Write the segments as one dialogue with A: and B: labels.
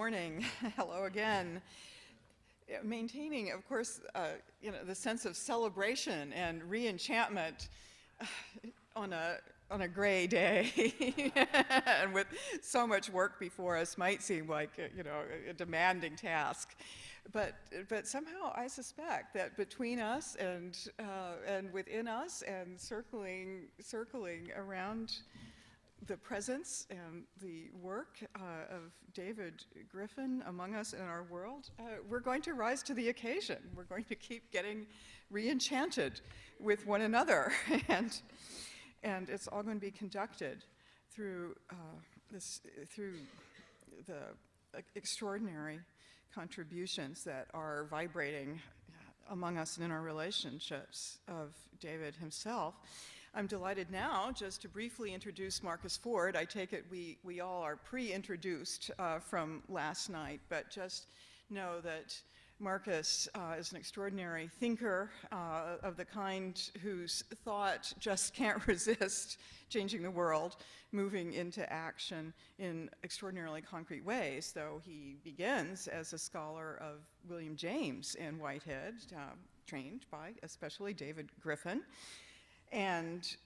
A: morning. Hello again. Maintaining, of course, the sense of celebration and re-enchantment on a gray day, and with so much work before us, might seem like a demanding task. But somehow I suspect that between us and within us and circling around the presence and the work of David Griffin among us in our world, we're going to rise to the occasion. We're going to keep getting re-enchanted with one another, and it's all going to be conducted through the extraordinary contributions that are vibrating among us and in our relationships of David himself. I'm delighted now just to briefly introduce Marcus Ford. I take it we all are pre-introduced from last night, but just know that Marcus is an extraordinary thinker of the kind whose thought just can't resist changing the world, moving into action in extraordinarily concrete ways, though he begins as a scholar of William James in Whitehead, trained by especially David Griffin, and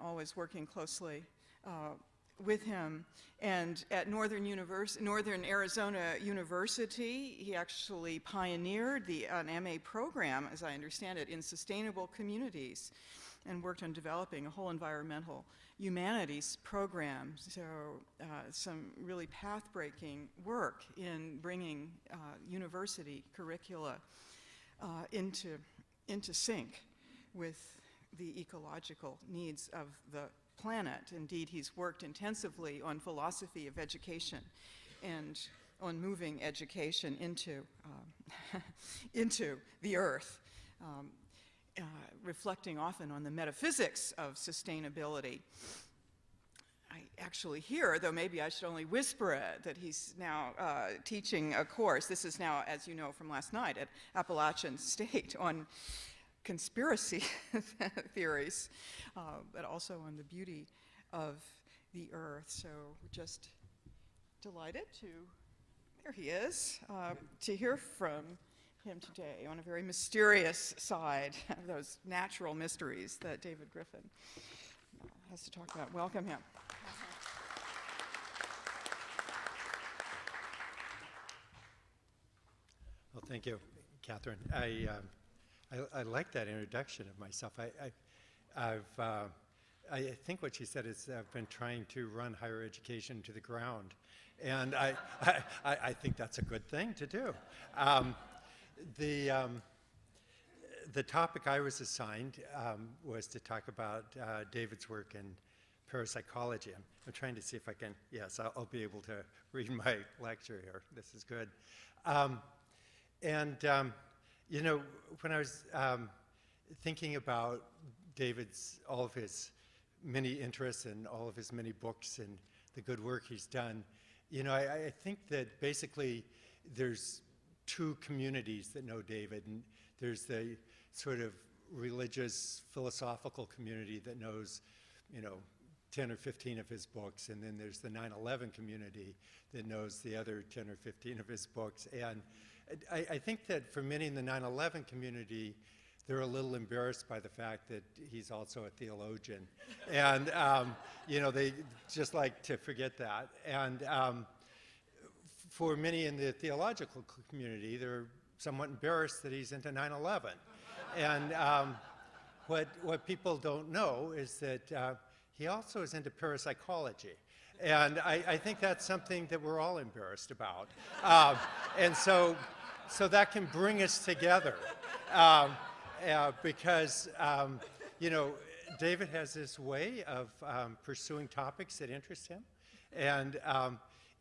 A: always working closely with him. And at Northern Arizona University, he actually pioneered an MA program, as I understand it, in sustainable communities, and worked on developing a whole environmental humanities program. So some really path-breaking work in bringing university curricula into sync with the ecological needs of the planet. Indeed, he's worked intensively on philosophy of education and on moving education into the earth, reflecting often on the metaphysics of sustainability. I actually hear, though maybe I should only whisper it, that he's now teaching a course. This is now, as you know from last night, at Appalachian State on conspiracy theories, but also on the beauty of the earth. So we're just delighted there he is, to hear from him today on a very mysterious side of those natural mysteries that David Griffin has to talk about. Welcome him.
B: Well, thank you, Catherine. I like that introduction of myself. I think what she said is I've been trying to run higher education to the ground, and I think that's a good thing to do. The topic I was assigned was to talk about David's work in parapsychology. I'm trying to see if I can. Yes, I'll be able to read my lecture here. This is good. When I was thinking about all of his many interests and all of his many books and the good work he's done, I think that basically there's two communities that know David. And there's the sort of religious, philosophical community that knows, 10 or 15 of his books, and then there's the 9/11 community that knows the other 10 or 15 of his books. And I think that for many in the 9/11 community, they're a little embarrassed by the fact that he's also a theologian. And, they just like to forget that. And for many in the theological community, they're somewhat embarrassed that he's into 9/11. And what people don't know is that he also is into parapsychology. And I think that's something that we're all embarrassed about. And so that can bring us together. Because, David has this way of pursuing topics that interest him. And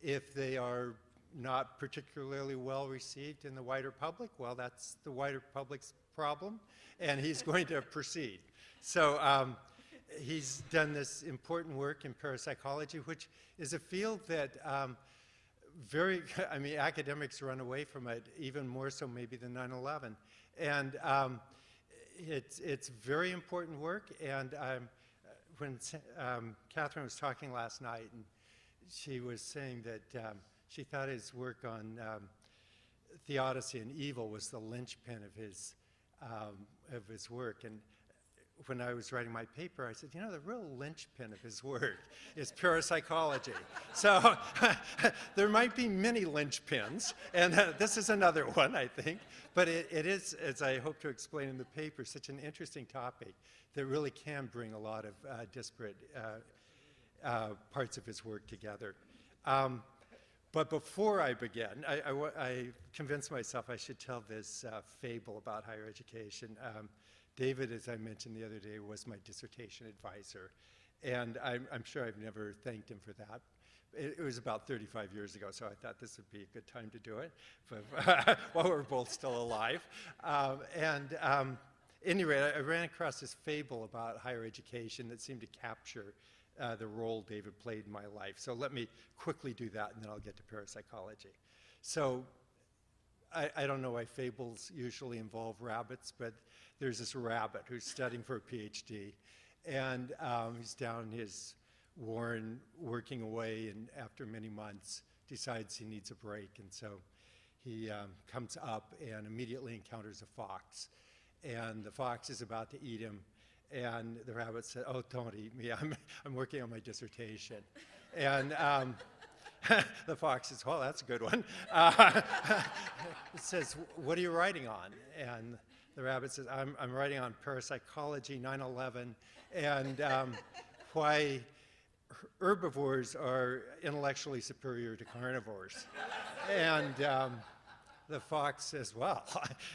B: if they are not particularly well received in the wider public, well, that's the wider public's problem. And he's going to proceed. So he's done this important work in parapsychology, which is a field that academics run away from it, even more so maybe than 9/11. And it's very important work. And when Catherine was talking last night, and she was saying that she thought his work on theodicy and evil was the linchpin of his work. And when I was writing my paper, I said, you know, the real linchpin of his work is parapsychology. So there might be many linchpins, and this is another one, I think. But it is, as I hope to explain in the paper, such an interesting topic that really can bring a lot of disparate parts of his work together. But before I begin, I convinced myself I should tell this fable about higher education. David, as I mentioned the other day, was my dissertation advisor, and I'm sure I've never thanked him for that. It was about 35 years ago, so I thought this would be a good time to do it while we're both still alive. Anyway, I ran across this fable about higher education that seemed to capture the role David played in my life. So let me quickly do that, and then I'll get to parapsychology. So I don't know why fables usually involve rabbits, but there's this rabbit who's studying for a PhD, and he's down his warren working away, and after many months decides he needs a break, and so he comes up and immediately encounters a fox, and the fox is about to eat him, and the rabbit said, "Oh, don't eat me, I'm working on my dissertation." And the fox says, "Well, that's a good one." It says, "What are you writing on?" And the rabbit says, I'm writing on parapsychology, 9/11, and why herbivores are intellectually superior to carnivores. And the fox says, "Well,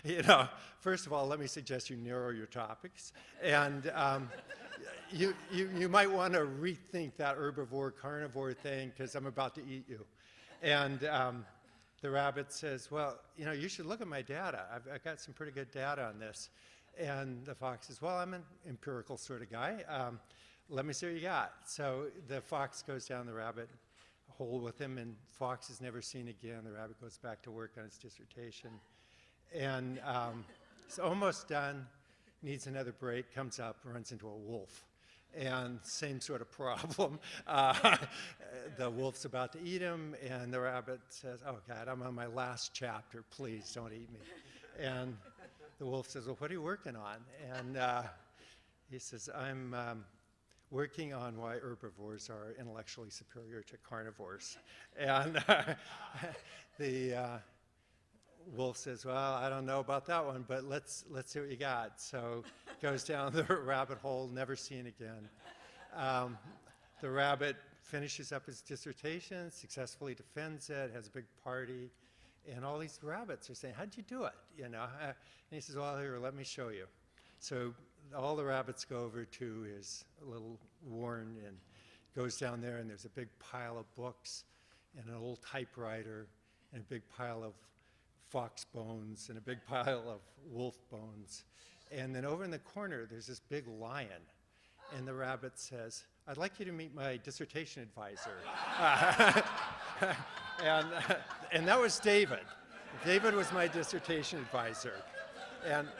B: you know, first of all, let me suggest you narrow your topics, and you might want to rethink that herbivore-carnivore thing, because I'm about to eat you." And the rabbit says, "Well, you know, you should look at my data. I've got some pretty good data on this." And the fox says, "Well, I'm an empirical sort of guy. Let me see what you got." So the fox goes down the rabbit hole with him, and fox is never seen again. The rabbit goes back to work on his dissertation. And he's almost done, needs another break, comes up, runs into a wolf. And same sort of problem. The wolf's about to eat him, and the rabbit says, "Oh, God, I'm on my last chapter. Please don't eat me." And the wolf says, "Well, what are you working on?" And he says, "I'm working on why herbivores are intellectually superior to carnivores." And the wolf says, "Well, I don't know about that one, but let's see what you got." So goes down the rabbit hole, never seen again. The rabbit finishes up his dissertation, successfully defends it, has a big party, and all these rabbits are saying, "How'd you do it?" You know? And he says, "Well, here, let me show you." So all the rabbits go over to his little warren and goes down there, and there's a big pile of books and an old typewriter and a big pile of fox bones and a big pile of wolf bones. And then over in the corner, there's this big lion. And the rabbit says, "I'd like you to meet my dissertation advisor." And that was David. David was my dissertation advisor. And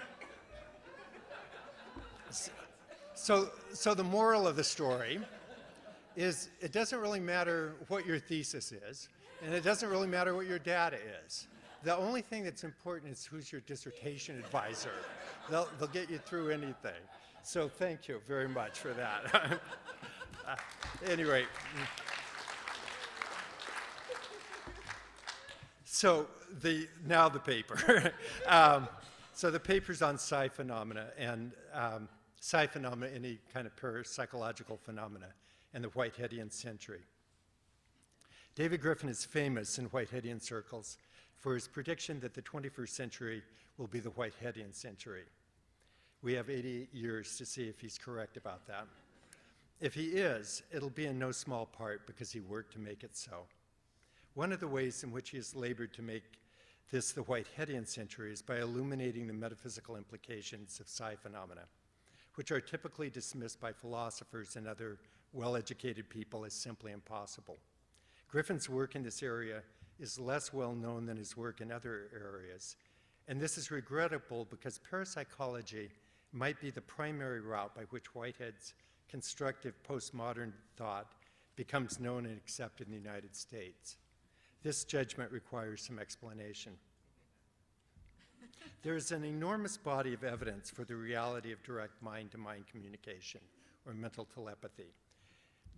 B: so the moral of the story is it doesn't really matter what your thesis is, and it doesn't really matter what your data is. The only thing that's important is who's your dissertation advisor. They'll get you through anything. So thank you very much for that. Anyway, so now the paper. So the paper's on psi phenomena, and psi phenomena, any kind of parapsychological phenomena, and the Whiteheadian century. David Griffin is famous in Whiteheadian circles for his prediction that the 21st century will be the Whiteheadian century. We have 88 years to see if he's correct about that. If he is, it'll be in no small part because he worked to make it so. One of the ways in which he has labored to make this the Whiteheadian century is by illuminating the metaphysical implications of psi phenomena, which are typically dismissed by philosophers and other well-educated people as simply impossible. Griffin's work in this area is less well known than his work in other areas, and this is regrettable because parapsychology might be the primary route by which Whitehead's constructive postmodern thought becomes known and accepted in the United States. This judgment requires some explanation. There is an enormous body of evidence for the reality of direct mind-to-mind communication, or mental telepathy.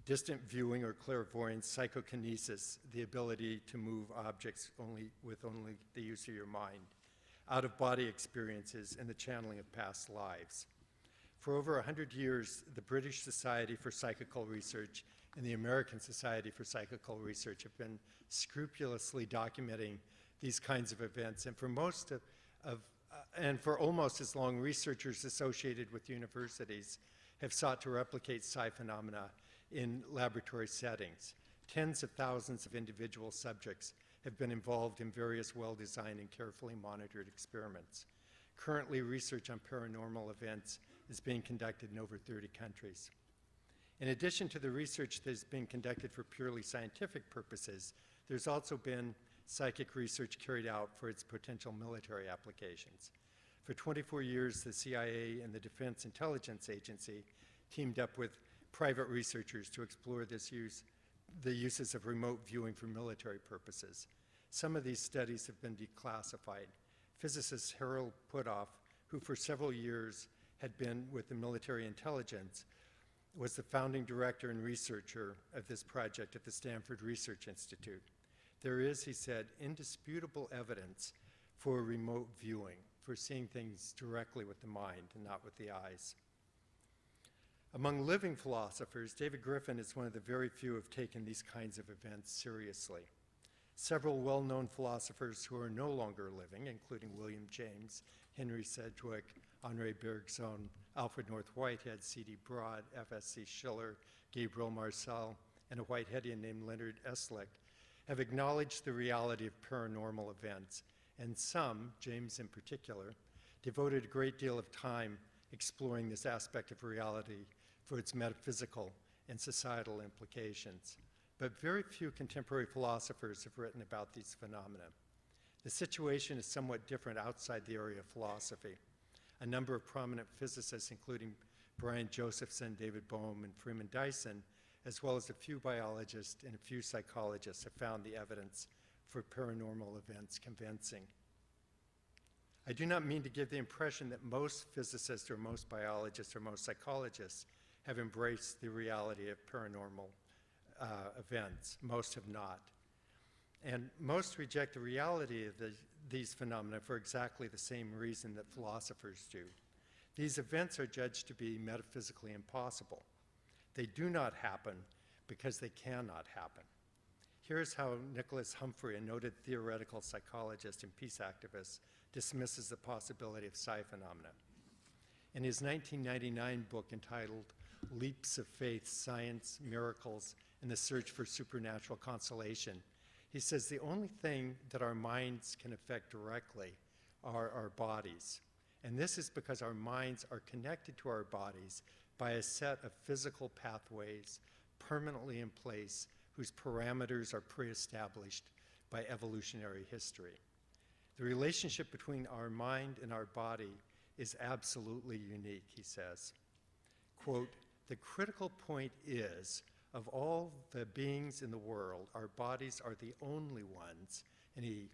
B: Distant viewing or clairvoyance, psychokinesis, the ability to move objects with only the use of your mind, out-of-body experiences, and the channeling of past lives. For over 100 years, the British Society for Psychical Research and the American Society for Psychical Research have been scrupulously documenting these kinds of events, and for almost as long, researchers associated with universities have sought to replicate psi phenomena in laboratory settings. Tens of thousands of individual subjects have been involved in various well-designed and carefully monitored experiments. Currently, research on paranormal events is being conducted in over 30 countries. In addition to the research that is being conducted for purely scientific purposes, there's also been psychic research carried out for its potential military applications. For 24 years, the CIA and the Defense Intelligence Agency teamed up with private researchers to explore the uses of remote viewing for military purposes. Some of these studies have been declassified. Physicist Harold Puthoff, who for several years had been with the military intelligence, was the founding director and researcher of this project at the Stanford Research Institute. There is, he said, indisputable evidence for remote viewing, for seeing things directly with the mind and not with the eyes. Among living philosophers, David Griffin is one of the very few who have taken these kinds of events seriously. Several well-known philosophers who are no longer living, including William James, Henry Sedgwick, Henri Bergson, Alfred North Whitehead, C.D. Broad, F.S.C. Schiller, Gabriel Marcel, and a Whiteheadian named Leonard Eslick, have acknowledged the reality of paranormal events, and some, James in particular, devoted a great deal of time exploring this aspect of reality for its metaphysical and societal implications. But very few contemporary philosophers have written about these phenomena. The situation is somewhat different outside the area of philosophy. A number of prominent physicists, including Brian Josephson, David Bohm, and Freeman Dyson, as well as a few biologists and a few psychologists, have found the evidence for paranormal events convincing. I do not mean to give the impression that most physicists or most biologists or most psychologists have embraced the reality of paranormal events. Most have not. And most reject the reality of these phenomena for exactly the same reason that philosophers do. These events are judged to be metaphysically impossible. They do not happen because they cannot happen. Here's how Nicholas Humphrey, a noted theoretical psychologist and peace activist, dismisses the possibility of psi phenomena. In his 1999 book entitled Leaps of Faith, Science, Miracles, and the Search for Supernatural Consolation, he says the only thing that our minds can affect directly are our bodies. And this is because our minds are connected to our bodies by a set of physical pathways permanently in place whose parameters are pre-established by evolutionary history. The relationship between our mind and our body is absolutely unique, he says. Quote, "The critical point is, of all the beings in the world, our bodies are the only ones," and he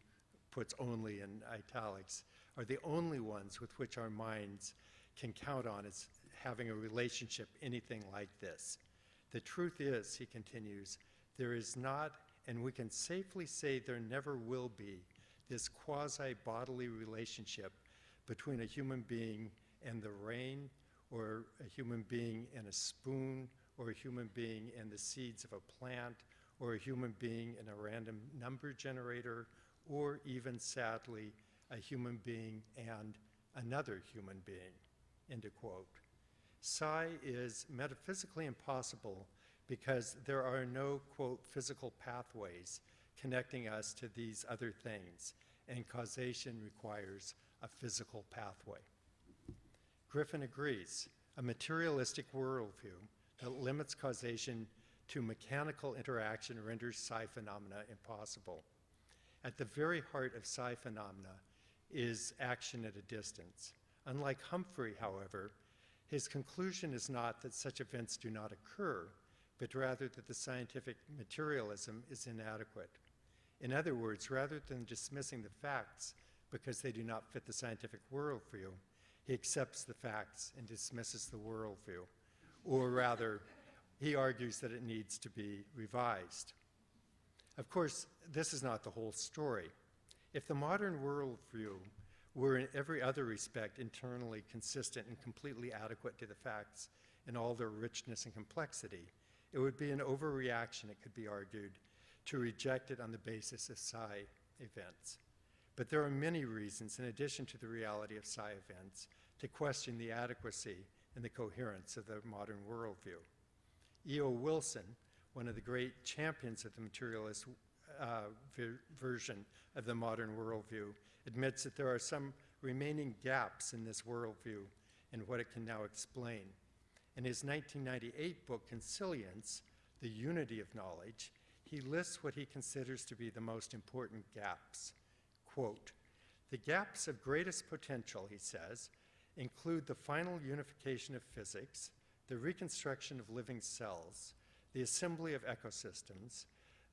B: puts only in italics, "are the only ones with which our minds can count on as having a relationship anything like this. The truth is," he continues, "there is not, and we can safely say there never will be, this quasi-bodily relationship between a human being and the rain, or a human being and a spoon, or a human being and the seeds of a plant, or a human being and a random number generator, or even, sadly, a human being and another human being," end of quote. Psi is metaphysically impossible because there are no, quote, "physical pathways connecting us to these other things, and causation requires a physical pathway." Griffin agrees. A materialistic worldview that limits causation to mechanical interaction renders psi phenomena impossible. At the very heart of psi phenomena is action at a distance. Unlike Humphrey, however, his conclusion is not that such events do not occur, but rather that the scientific materialism is inadequate. In other words, rather than dismissing the facts because they do not fit the scientific worldview, he accepts the facts and dismisses the worldview. Or rather, he argues that it needs to be revised. Of course, this is not the whole story. If the modern worldview were in every other respect internally consistent and completely adequate to the facts in all their richness and complexity, it would be an overreaction, it could be argued, to reject it on the basis of psi events. But there are many reasons, in addition to the reality of psi events, to question the adequacy and the coherence of the modern worldview. E.O. Wilson, one of the great champions of the materialist version of the modern worldview, admits that there are some remaining gaps in this worldview and what it can now explain. In his 1998 book, Consilience, The Unity of Knowledge, he lists what he considers to be the most important gaps. Quote, "The gaps of greatest potential," he says, "include the final unification of physics, the reconstruction of living cells, the assembly of ecosystems,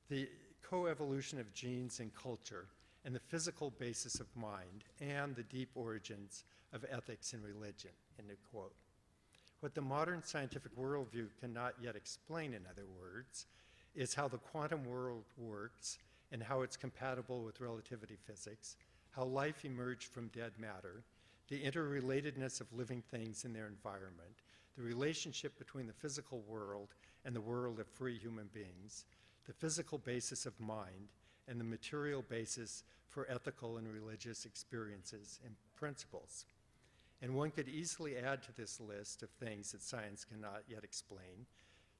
B: the coevolution of genes and culture, and the physical basis of mind, and the deep origins of ethics and religion," end of quote. What the modern scientific worldview cannot yet explain, in other words, is how the quantum world works and how it's compatible with relativity physics, how life emerged from dead matter, the interrelatedness of living things in their environment, the relationship between the physical world and the world of free human beings, the physical basis of mind, and the material basis for ethical and religious experiences and principles. And one could easily add to this list of things that science cannot yet explain,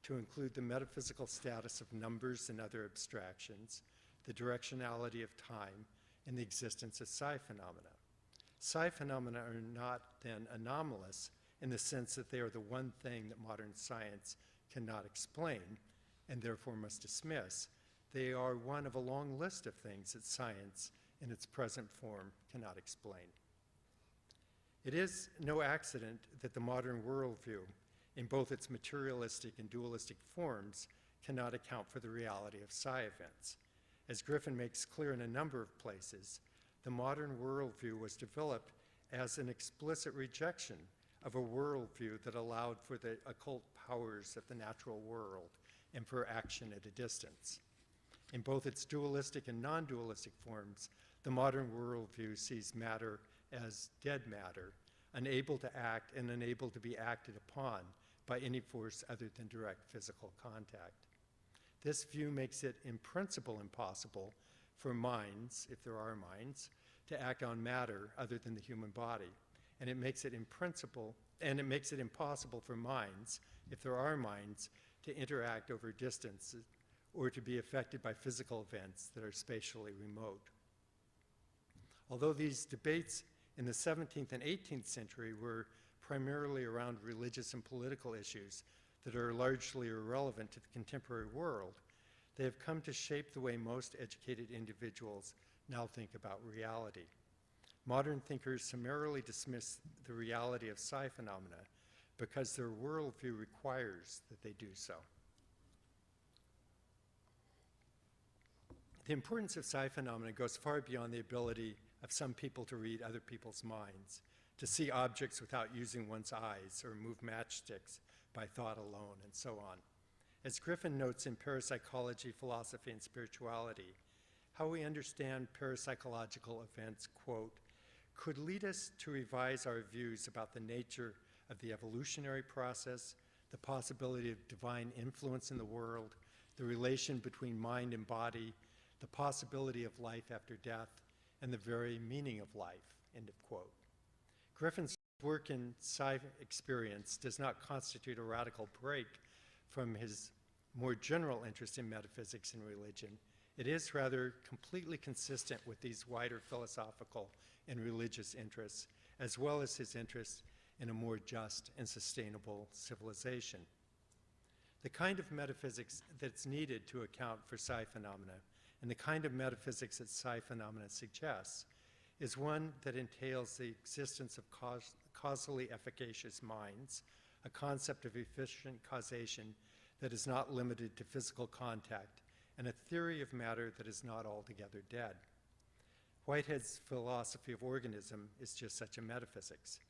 B: to include the metaphysical status of numbers and other abstractions, the directionality of time, and the existence of psi phenomena. Psi phenomena are not then anomalous in the sense that they are the one thing that modern science cannot explain and therefore must dismiss. They are one of a long list of things that science in its present form cannot explain. It is no accident that the modern worldview, in both its materialistic and dualistic forms, cannot account for the reality of psi events. As Griffin makes clear in a number of places, the modern worldview was developed as an explicit rejection of a worldview that allowed for the occult powers of the natural world and for action at a distance. In both its dualistic and non-dualistic forms, the modern worldview sees matter as dead matter, unable to act and unable to be acted upon by any force other than direct physical contact. This view makes it in principle impossible for minds, if there are minds, to act on matter other than the human body. And it makes it impossible for minds, if there are minds, to interact over distances or to be affected by physical events that are spatially remote. Although these debates in the 17th and 18th century were primarily around religious and political issues that are largely irrelevant to the contemporary world, they have come to shape the way most educated individuals now think about reality. Modern thinkers summarily dismiss the reality of psi phenomena because their worldview requires that they do so. The importance of psi phenomena goes far beyond the ability of some people to read other people's minds, to see objects without using one's eyes, or move matchsticks by thought alone, and so on. As Griffin notes in Parapsychology, Philosophy, and Spirituality, how we understand parapsychological events, quote, could lead us to revise our views about the nature of the evolutionary process, the possibility of divine influence in the world, the relation between mind and body, the possibility of life after death, and the very meaning of life, end of quote. Griffin's work in psi experience does not constitute a radical break from his more general interest in metaphysics and religion. It is rather completely consistent with these wider philosophical and religious interests, as well as his interest in a more just and sustainable civilization. The kind of metaphysics that's needed to account for psi phenomena and the kind of metaphysics that psi phenomena suggests is one that entails the existence of causally efficacious minds, a concept of efficient causation that is not limited to physical contact and a theory of matter that is not altogether dead. Whitehead's philosophy of organism is just such a metaphysics.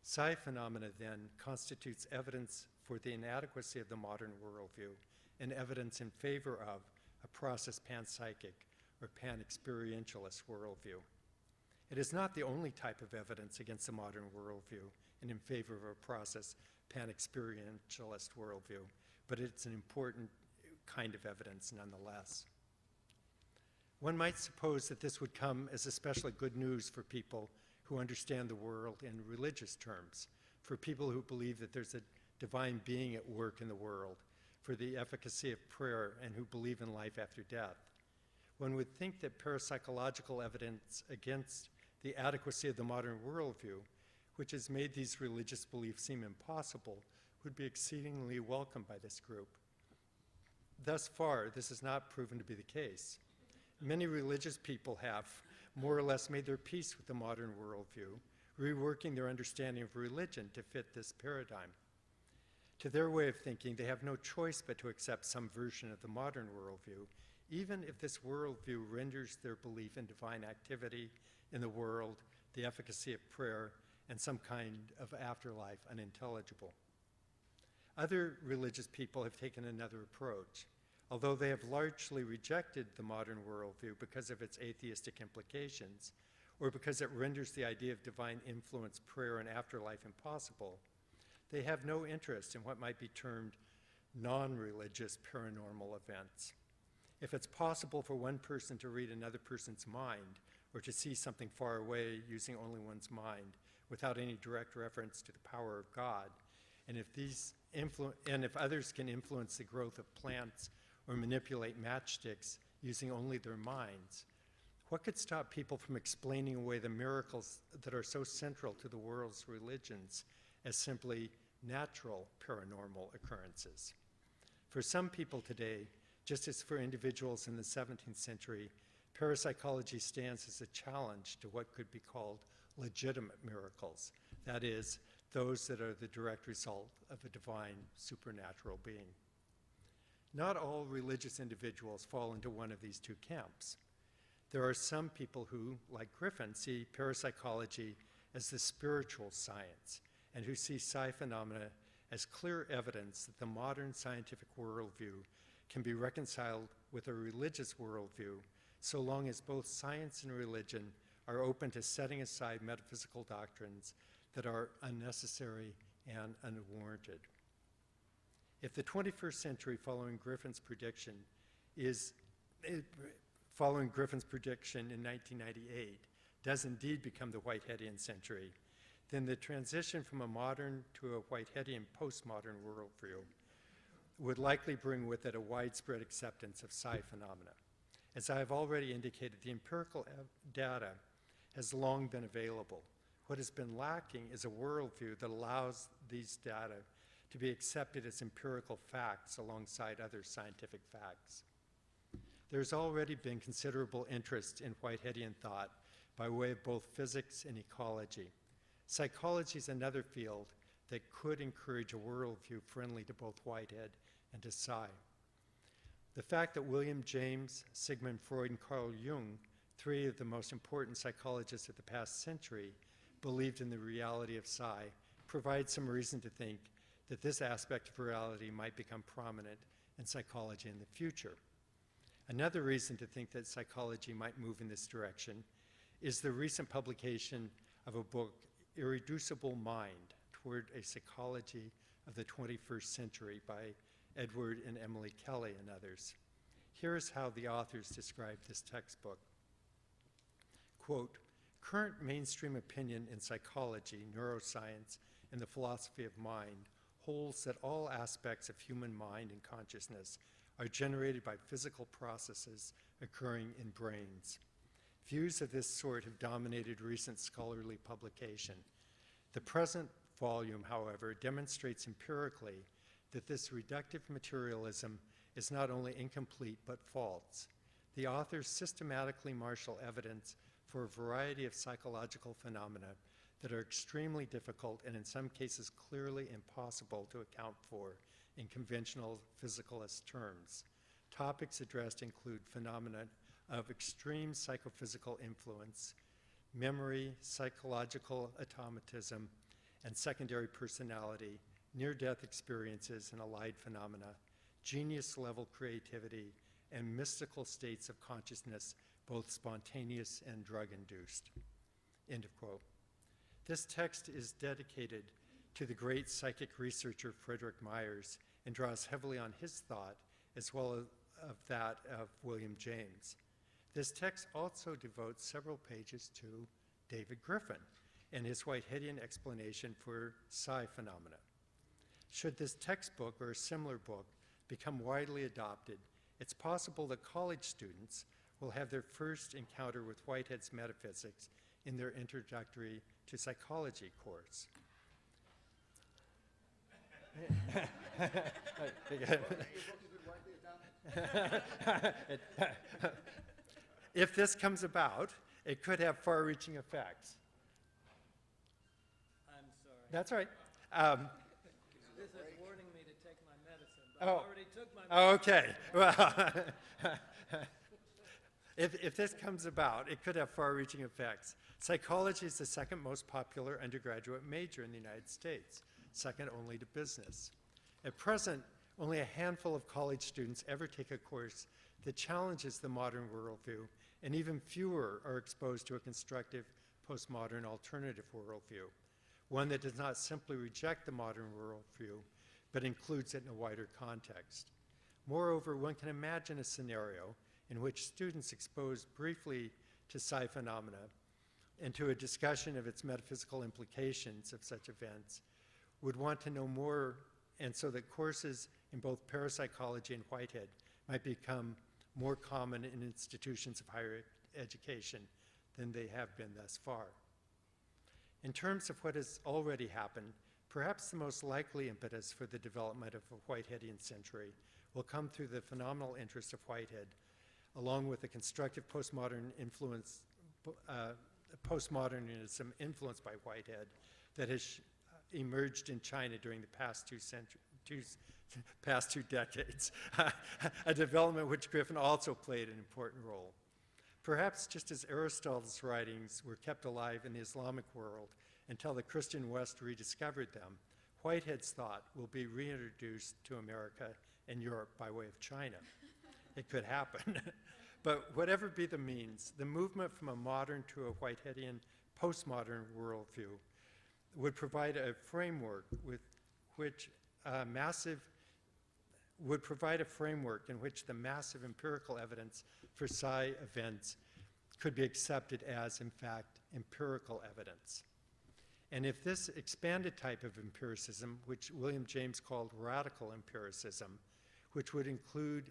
B: Psi phenomena, then, constitutes evidence for the inadequacy of the modern worldview and evidence in favor of a process panpsychic or pan-experientialist worldview. It is not the only type of evidence against the modern worldview and in favor of a process pan-experientialist worldview, but it's an important kind of evidence nonetheless. One might suppose that this would come as especially good news for people who understand the world in religious terms, for people who believe that there's a divine being at work in the world, for the efficacy of prayer, and who believe in life after death. One would think that parapsychological evidence against the adequacy of the modern worldview, which has made these religious beliefs seem impossible, would be exceedingly welcomed by this group. Thus far, this has not proven to be the case. Many religious people have more or less made their peace with the modern worldview, reworking their understanding of religion to fit this paradigm. To their way of thinking, they have no choice but to accept some version of the modern worldview, even if this worldview renders their belief in divine activity in the world, the efficacy of prayer, and some kind of afterlife unintelligible. Other religious people have taken another approach. Although they have largely rejected the modern worldview because of its atheistic implications, or because it renders the idea of divine influence, prayer, and afterlife impossible, they have no interest in what might be termed non-religious paranormal events. If it's possible for one person to read another person's mind, or to see something far away using only one's mind, without any direct reference to the power of God, and if others can influence the growth of plants or manipulate matchsticks using only their minds, what could stop people from explaining away the miracles that are so central to the world's religions as simply natural paranormal occurrences? For some people today, just as for individuals in the 17th century, parapsychology stands as a challenge to what could be called legitimate miracles, that is, those that are the direct result of a divine supernatural being. Not all religious individuals fall into one of these two camps. There are some people who, like Griffin, see parapsychology as the spiritual science, and who see psi phenomena as clear evidence that the modern scientific worldview can be reconciled with a religious worldview so long as both science and religion are open to setting aside metaphysical doctrines that are unnecessary and unwarranted. If the 21st century following Griffin's prediction in 1998 does indeed become the Whiteheadian century, then the transition from a modern to a Whiteheadian postmodern worldview would likely bring with it a widespread acceptance of psi phenomena. As I have already indicated, the empirical data has long been available. What has been lacking is a worldview that allows these data to be accepted as empirical facts alongside other scientific facts. There's already been considerable interest in Whiteheadian thought by way of both physics and ecology. Psychology is another field that could encourage a worldview friendly to both Whitehead and to psi. The fact that William James, Sigmund Freud, and Carl Jung, three of the most important psychologists of the past century, believed in the reality of psi provides some reason to think that this aspect of reality might become prominent in psychology in the future. Another reason to think that psychology might move in this direction is the recent publication of a book, Irreducible Mind, Toward a Psychology of the 21st Century by Edward and Emily Kelly and others. Here is how the authors describe this textbook. Quote, current mainstream opinion in psychology, neuroscience, and the philosophy of mind holds that all aspects of human mind and consciousness are generated by physical processes occurring in brains. Views of this sort have dominated recent scholarly publication. The present volume, however, demonstrates empirically that this reductive materialism is not only incomplete but false. The authors systematically marshal evidence for a variety of psychological phenomena that are extremely difficult and in some cases clearly impossible to account for in conventional physicalist terms. Topics addressed include phenomena of extreme psychophysical influence, memory, psychological automatism, and secondary personality, near-death experiences and allied phenomena, genius-level creativity, and mystical states of consciousness, both spontaneous and drug-induced. End of quote. This text is dedicated to the great psychic researcher Frederick Myers and draws heavily on his thought as well as of that of William James. This text also devotes several pages to David Griffin and his Whiteheadian explanation for psi phenomena. Should this textbook or a similar book become widely adopted, it's possible that college students will have their first encounter with Whitehead's metaphysics in their introductory to psychology course. If this comes about, it could have far-reaching effects.
C: I'm sorry.
B: That's right.
C: This is warning me to take my medicine, but I already took my medicine.
B: Okay. Well, if this comes about, it could have far-reaching effects. Psychology is the second most popular undergraduate major in the United States, second only to business. At present, only a handful of college students ever take a course that challenges the modern worldview, and even fewer are exposed to a constructive postmodern alternative worldview, one that does not simply reject the modern worldview, but includes it in a wider context. Moreover, one can imagine a scenario in which students exposed briefly to psi phenomena and to a discussion of its metaphysical implications of such events would want to know more, and so that courses in both parapsychology and Whitehead might become more common in institutions of higher education than they have been thus far. In terms of what has already happened, perhaps the most likely impetus for the development of a Whiteheadian century will come through the phenomenal interest of Whitehead, along with the constructive postmodernism influenced by Whitehead that has emerged in China during the past two decades, a development which Griffin also played an important role. Perhaps just as Aristotle's writings were kept alive in the Islamic world until the Christian West rediscovered them, Whitehead's thought will be reintroduced to America and Europe by way of China. It could happen. But whatever be the means, the movement from a modern to a Whiteheadian postmodern worldview would provide a framework in which the massive empirical evidence for psi events could be accepted as, in fact, empirical evidence. And if this expanded type of empiricism, which William James called radical empiricism, which would include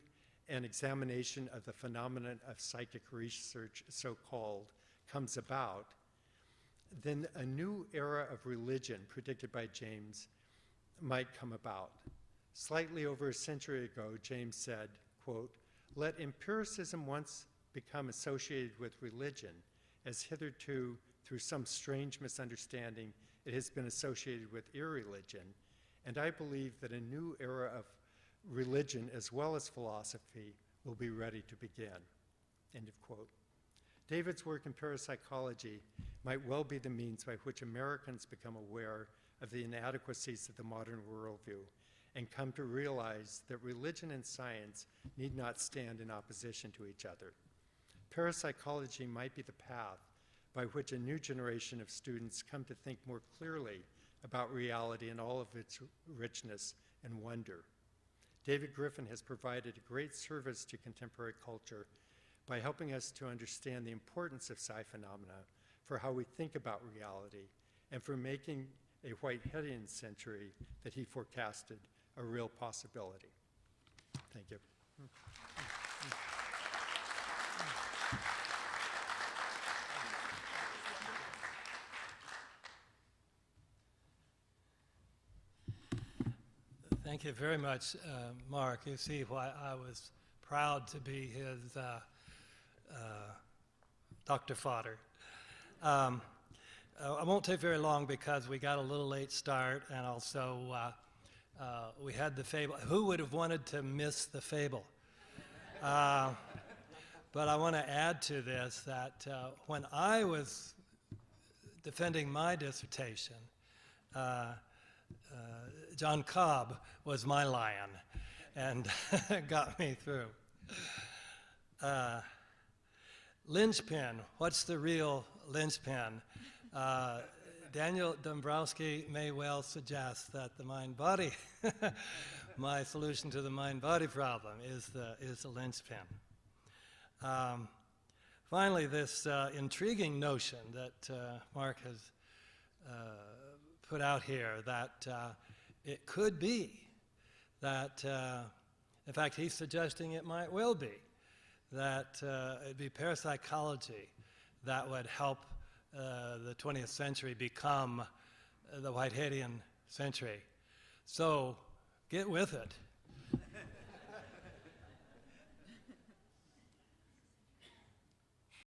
B: an examination of the phenomenon of psychic research, so-called, comes about, then a new era of religion predicted by James might come about. Slightly over a century ago, James said, quote, "Let empiricism once become associated with religion, as hitherto, through some strange misunderstanding, it has been associated with irreligion, and I believe that a new era of religion as well as philosophy will be ready to begin." End of quote. David's work in parapsychology might well be the means by which Americans become aware of the inadequacies of the modern worldview and come to realize that religion and science need not stand in opposition to each other. Parapsychology might be the path by which a new generation of students come to think more clearly about reality and all of its richness and wonder. David Griffin has provided a great service to contemporary culture by helping us to understand the importance of psi phenomena for how we think about reality and for making a Whiteheadian century that he forecasted a real possibility. Thank you.
C: Thank you very much, Mark. You see why I was proud to be his Dr. Fodder. I won't take very long because we got a little late start, and also we had the fable. Who would have wanted to miss the fable? But I want to add to this that when I was defending my dissertation, John Cobb was my lion and got me through. Linchpin, what's the real linchpin? Daniel Dombrowski may well suggest that the mind-body, my solution to the mind-body problem is the linchpin. Finally, this intriguing notion that Mark has put out here, that it could be that, in fact, he's suggesting it might well be, that it'd be parapsychology that would help the 20th century become the Whiteheadian century. So get with it.